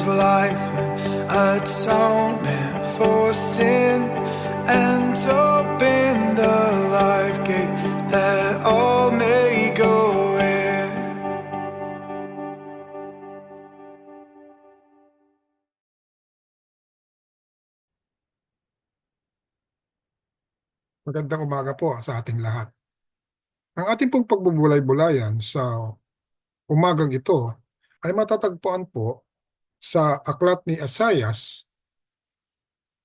life and atonement for sin, and open the life gate that all may go in. Magandang umaga po sa ating lahat. Ang ating pong pagbubulay-bulayan sa umagang ito ay matatagpuan po sa aklat ni Isaias,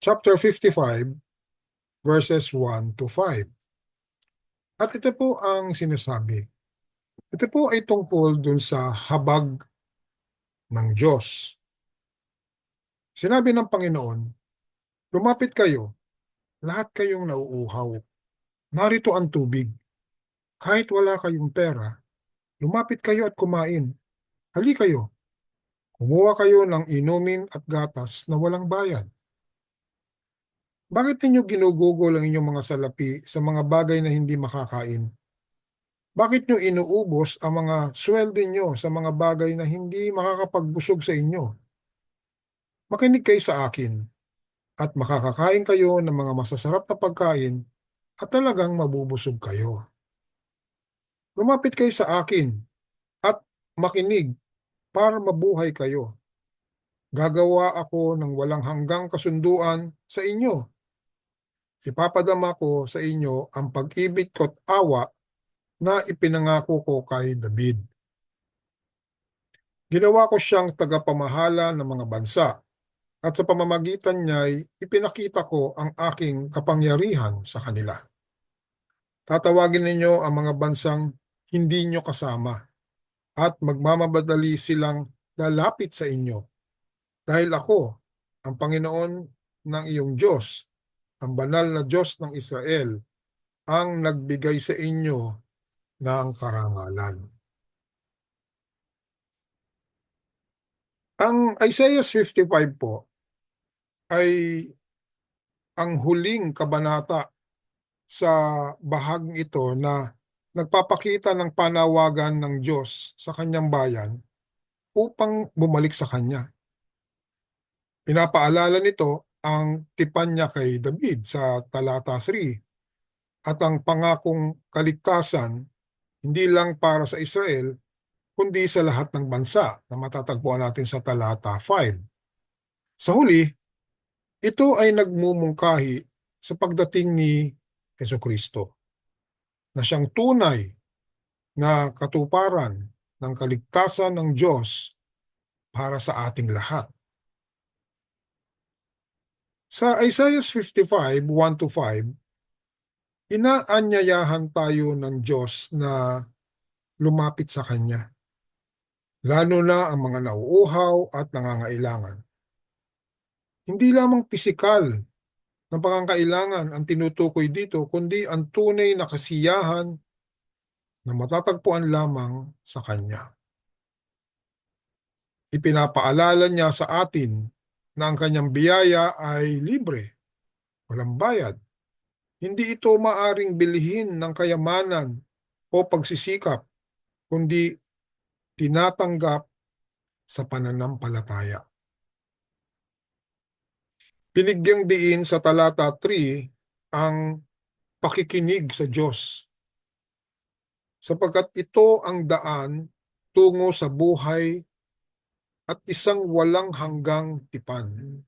chapter 55, verses 1 to 5. At ito po ang sinasabi. Ito po ay tungkol dun sa habag ng Diyos. Sinabi ng Panginoon, lumapit kayo, lahat kayong nauuhaw. Narito ang tubig. Kahit wala kayong pera, lumapit kayo at kumain. Hali kayo. Kumuha kayo ng inumin at gatas na walang bayad. Bakit ninyo ginugugol ang inyong mga salapi sa mga bagay na hindi makakain? Bakit nyo inuubos ang mga sweldo nyo sa mga bagay na hindi makakapagbusog sa inyo? Makinig kayo sa akin at makakakain kayo ng mga masasarap na pagkain at talagang mabubusog kayo. Lumapit kayo sa akin at makinig para mabuhay kayo. Gagawa ako ng walang hanggang kasunduan sa inyo. Ipapadama ko sa inyo ang pag-ibig ko't awa na ipinangako ko kay David. Ginawa ko siyang tagapamahala ng mga bansa, at sa pamamagitan niya'y ipinakita ko ang aking kapangyarihan sa kanila. Tatawagin ninyo ang mga bansang hindi nyo kasama, at magmamabadali silang lalapit sa inyo. Dahil ako, ang Panginoon ng iyong Diyos, ang banal na Diyos ng Israel, ang nagbigay sa inyo ng karangalan. Ang Isaiah 55 po ay ang huling kabanata sa bahaging ito na nagpapakita ng panawagan ng Diyos sa kanyang bayan upang bumalik sa kanya. Pinapaalala nito ang tipan niya kay David sa talata 3 at ang pangakong kaligtasan hindi lang para sa Israel kundi sa lahat ng bansa na matatagpuan natin sa talata 5. Sa huli, ito ay nagmumungkahi sa pagdating ni Hesukristo na siyang tunay na katuparan ng kaligtasan ng Diyos para sa ating lahat. Sa Isaiah 55, 1 to 5, inaanyayahan tayo ng Diyos na lumapit sa Kanya, lalo na ang mga nauuhaw at nangangailangan. Hindi lamang pisikal na pangangailangan ang tinutukoy dito, kundi ang tunay na kasiyahan na matatagpuan lamang sa Kanya. Ipinapaalala niya sa atin na ang Kanyang biyaya ay libre, walang bayad. Hindi ito maaring bilhin ng kayamanan o pagsisikap, kundi tinatanggap sa pananampalataya. Binigyang diin sa talata 3 ang pakikinig sa Diyos, sapagkat ito ang daan tungo sa buhay at isang walang hanggang tipan.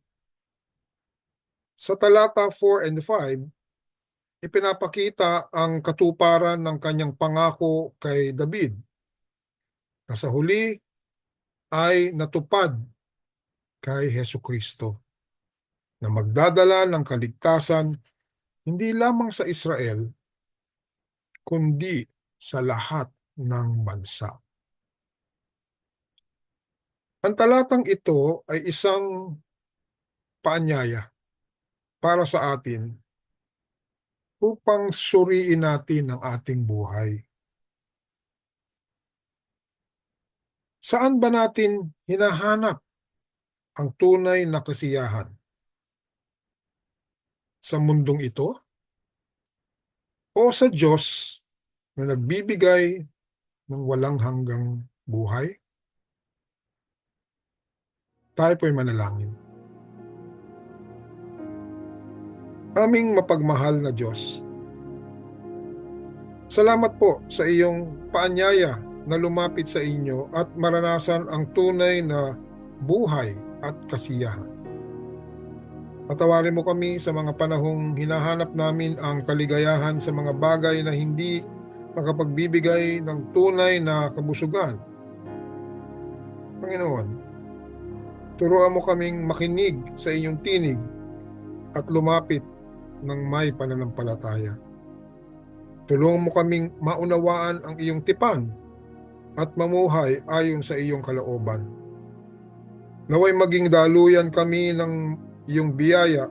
Sa talata 4 and 5, ipinapakita ang katuparan ng kanyang pangako kay David na sa huli ay natupad kay Hesukristo na magdadala ng kaligtasan hindi lamang sa Israel kundi sa lahat ng bansa. Ang talatang ito ay isang paanyaya para sa atin upang suriin natin ang ating buhay. Saan ba natin hinahanap ang tunay na kasiyahan? Sa mundong ito? O sa Diyos na nagbibigay ng walang hanggang buhay? Tayo po'y manalangin. Aming mapagmahal na Diyos, salamat po sa iyong paanyaya na lumapit sa inyo at maranasan ang tunay na buhay at kasiyahan. Patawarin mo kami sa mga panahong hinahanap namin ang kaligayahan sa mga bagay na hindi makapagbibigay ng tunay na kabusugan. Panginoon, turuan mo kaming makinig sa iyong tinig at lumapit ng may pananampalataya. Tulungan mo kaming maunawaan ang iyong tipan at mamuhay ayon sa iyong kalooban. Naway maging daluyan kami ng iyong biyaya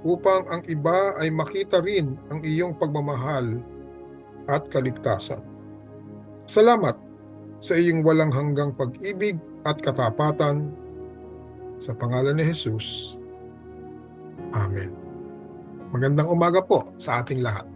upang ang iba ay makita rin ang iyong pagmamahal at kaligtasan. Salamat sa iyong walang hanggang pag-ibig at katapatan. Sa pangalan ni Jesus. Amen. Magandang umaga po sa ating lahat.